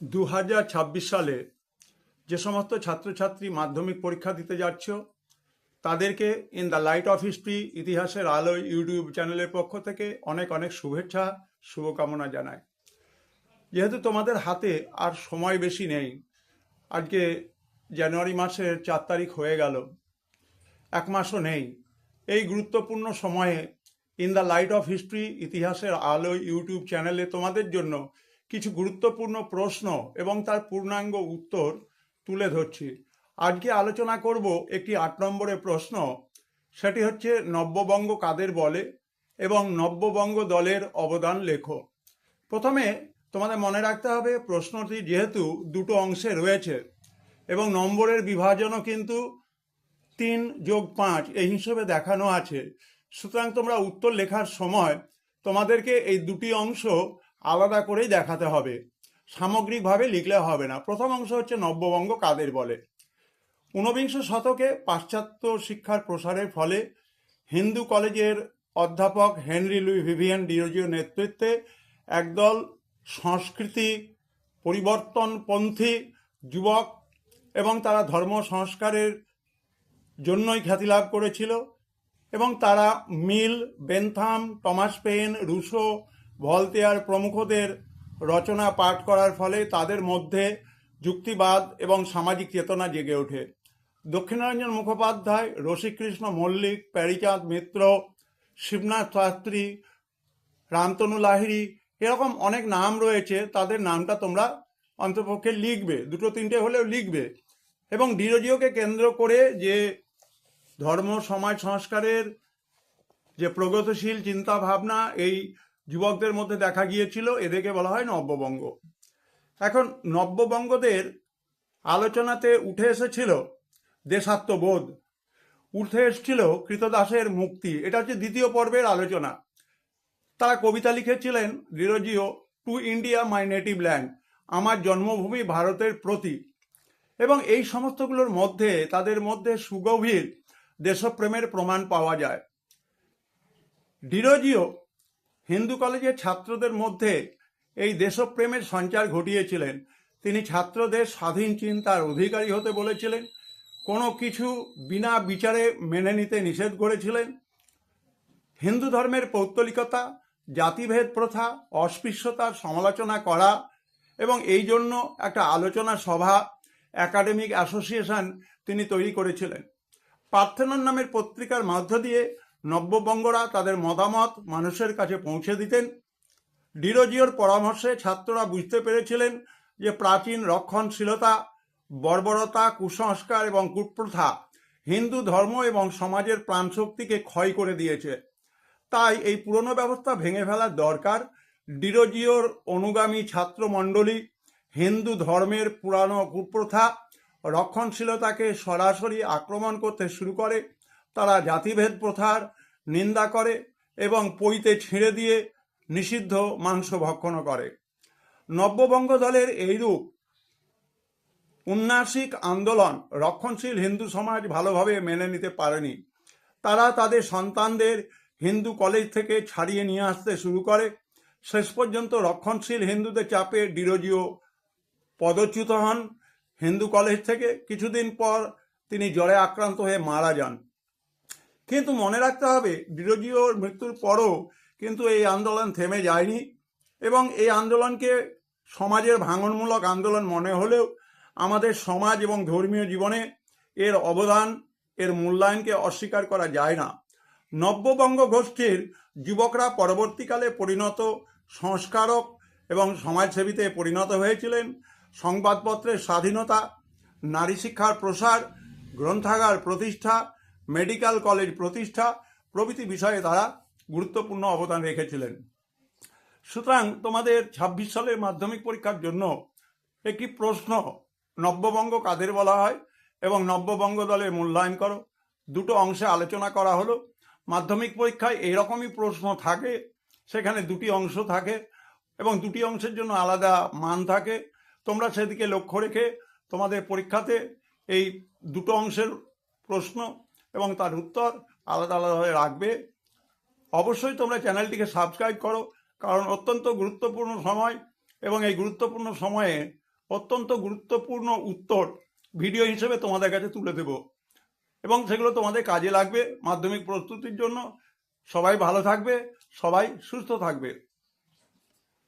2026 সালে যে সমস্ত ছাত্রছাত্রী মাধ্যমিক পরীক্ষা দিতে যাচ্ছ তাদেরকে in the light off history ইতিহাসের আলো ইউটিউব চ্যানেলের পক্ষ থেকে অনেক অনেক শুভেচ্ছা শুভকামনা জানাই। যেহেতু তোমাদের হাতে আর সময় বেশি নেই, আজকে জানুয়ারি মাসের 4 তারিখ হয়ে গেল, এক মাসও নেই, এই গুরুত্বপূর্ণ সময়ে in the light off history ইতিহাসের আলো ইউটিউব চ্যানেলে তোমাদের জন্য কিছু গুরুত্বপূর্ণ প্রশ্ন এবং তার পূর্ণাঙ্গ উত্তর তুলে ধরছি। আজকে আলোচনা করব একটি 8 নম্বরের প্রশ্ন, সেটি হচ্ছে নব্যবঙ্গ কাদের বলে এবং নব্যবঙ্গ দলের অবদান লেখো। প্রথমে তোমাদের মনে রাখতে হবে প্রশ্নটি যেহেতু দুটো অংশে রয়েছে এবং নম্বরের বিভাজনও কিন্তু 3+5 এই হিসেবে দেখানো আছে, সুতরাং তোমরা উত্তর লেখার সময় তোমাদেরকে এই দুটি অংশ আলাদা করেই দেখাতে হবে, সামগ্রিকভাবে লিখলে হবে না। প্রথম অংশ হচ্ছে নব্যবঙ্গ কাদের বলে। 19বিংশ শতকে পাশ্চাত্য শিক্ষার প্রসারের ফলে হিন্দু কলেজের অধ্যাপক হেনরি লুই ভিভিয়ান ডিরোজিওর নেতৃত্বে একদল সংস্কৃতি পরিবর্তনপন্থী যুবক এবং তারা ধর্ম সংস্কারের জন্যই খ্যাতি লাভ করেছিল এবং তারা Mill, Bentham, Thomas Paine, Rousseau, Voltaire প্রমুখদের রচনা পাঠ করার ফলে তাদের মধ্যে যুক্তিবাদ এবং সামাজিক চেতনা জেগে ওঠে। দক্ষিণারঞ্জন মুখোপাধ্যায়, রসিকৃষ্ণ মল্লিক, প্যারীচাঁদ মিত্র, শিবনাথ শাস্ত্রী, রামতনু লাহিড়ী, এরকম অনেক নাম রয়েছে, তাদের নামটা তোমরা অন্তপক্ষে লিখবে, দুটো তিনটে হলেও লিখবে। এবং ডিরোজিওকে কেন্দ্র করে যে ধর্ম সমাজ সংস্কারের যে প্রগতিশীল চিন্তা ভাবনা এই যুবকদের মধ্যে দেখা গিয়েছিল, এদেরকে বলা হয় নব্যবঙ্গ। এখন নব্যবঙ্গদের আলোচনাতে উঠে এসেছিল দেশাত্মবোধ, উঠে এসেছিল কৃতদাসের মুক্তি, এটা হচ্ছে দ্বিতীয় পর্বের আলোচনা। তারা কবিতা লিখেছিলেন Derozio, to India my native land, আমার জন্মভূমি ভারতের প্রতি। এবং এই সমস্তগুলোর মধ্যে তাদের মধ্যে সুগভীর দেশপ্রেমের প্রমাণ পাওয়া যায়। ডিরোজিও হিন্দু কলেজের ছাত্রদের মধ্যে এই দেশপ্রেমের সঞ্চার ঘটিয়েছিলেন। তিনি ছাত্রদের স্বাধীন চিন্তার অধিকারী হতে বলেছিলেন, কোনো কিছু বিনা বিচারে মেনে নিতে নিষেধ করেছিলেন। হিন্দু ধর্মের পৌত্তলিকতা, জাতিভেদ প্রথা, অস্পৃশ্যতার সমালোচনা করা এবং এই জন্য একটা আলোচনা সভা, একাডেমিক অ্যাসোসিয়েশন তিনি তৈরি করেছিলেন। পার্থেনন নামের পত্রিকার মধ্য দিয়ে নব্যবঙ্গরা তাদের মতামত মানুষের কাছে পৌঁছে দিতেন। ডিরোজিওর পরামর্শে ছাত্ররা বুঝতে পেরেছিলেন যে প্রাচীন রক্ষণশীলতা, বর্বরতা, কুসংস্কার এবং কুপ্রথা হিন্দু ধর্ম এবং সমাজের প্রাণশক্তিকে ক্ষয় করে দিয়েছে। তাই এই পুরনো ব্যবস্থা ভেঙে ফেলার দরকার। ডিরোজিওর অনুগামী ছাত্রমণ্ডলী হিন্দু ধর্মের পুরানো কুপ্রথা, রক্ষণশীলতাকে সরাসরি আক্রমণ করতে শুরু করে। তারা জাতিভেদ প্রথার নিন্দা করে এবং পইতে ছিঁড়ে দিয়ে নিষিদ্ধ মাংস ভক্ষণ করে। নব্যবঙ্গ দলের এইরূপ উন্নাসিক আন্দোলন রক্ষণশীল হিন্দু সমাজ ভালোভাবে মেনে নিতে পারেনি। তারা তাদের সন্তানদের হিন্দু কলেজ থেকে ছাড়িয়ে নিয়ে আসতে শুরু করে। শেষ পর্যন্ত রক্ষণশীল হিন্দুদের চাপে ডিরোজিও পদচ্যুত হন হিন্দু কলেজ থেকে। কিছুদিন পর তিনি জ্বরে আক্রান্ত হয়ে মারা যান। কিন্তু মনে রাখতে হবে, ডিরোজিওর মৃত্যুর পরও কিন্তু এই আন্দোলন থেমে যায়নি এবং এই আন্দোলনকে সমাজের ভাঙনমূলক আন্দোলন মনে হলেও আমাদের সমাজ এবং ধর্মীয় জীবনে এর অবদান, এর মূল্যায়নকে অস্বীকার করা যায় না। নব্যবঙ্গ গোষ্ঠীর যুবকরা পরবর্তীকালে পরিণত সংস্কারক এবং সমাজসেবীতে পরিণত হয়েছিলেন। সংবাদপত্রের স্বাধীনতা, নারী শিক্ষার প্রসার, গ্রন্থাগার প্রতিষ্ঠা, মেডিকেল কলেজ প্রতিষ্ঠা প্রভৃতি বিষয়ে তারা গুরুত্বপূর্ণ অবদান রেখেছিলেন। সুতরাং তোমাদের 26 সালের মাধ্যমিক পরীক্ষার জন্য একটি প্রশ্ন, নব্যবঙ্গ কাদের বলা হয় এবং নব্যবঙ্গ দলের মূল্যায়ন করো, দুটো অংশে আলোচনা করা হলো। মাধ্যমিক পরীক্ষায় এইরকমই প্রশ্ন থাকে, সেখানে দুটি অংশ থাকে এবং দুটি অংশের জন্য আলাদা মান থাকে। তোমরা সেদিকে লক্ষ্য রেখে তোমাদের পরীক্ষাতে এই দুটো অংশের প্রশ্ন এবং তার উত্তর আলাদা আলাদাভাবে রাখবে। অবশ্যই তোমরা চ্যানেলটিকে সাবস্ক্রাইব করো, কারণ অত্যন্ত গুরুত্বপূর্ণ সময় এবং এই গুরুত্বপূর্ণ সময়ে অত্যন্ত গুরুত্বপূর্ণ উত্তর ভিডিও হিসেবে তোমাদের কাছে তুলে দেব এবং সেগুলো তোমাদের কাজে লাগবে মাধ্যমিক প্রস্তুতির জন্য। সবাই ভালো থাকবে, সবাই সুস্থ থাকবে।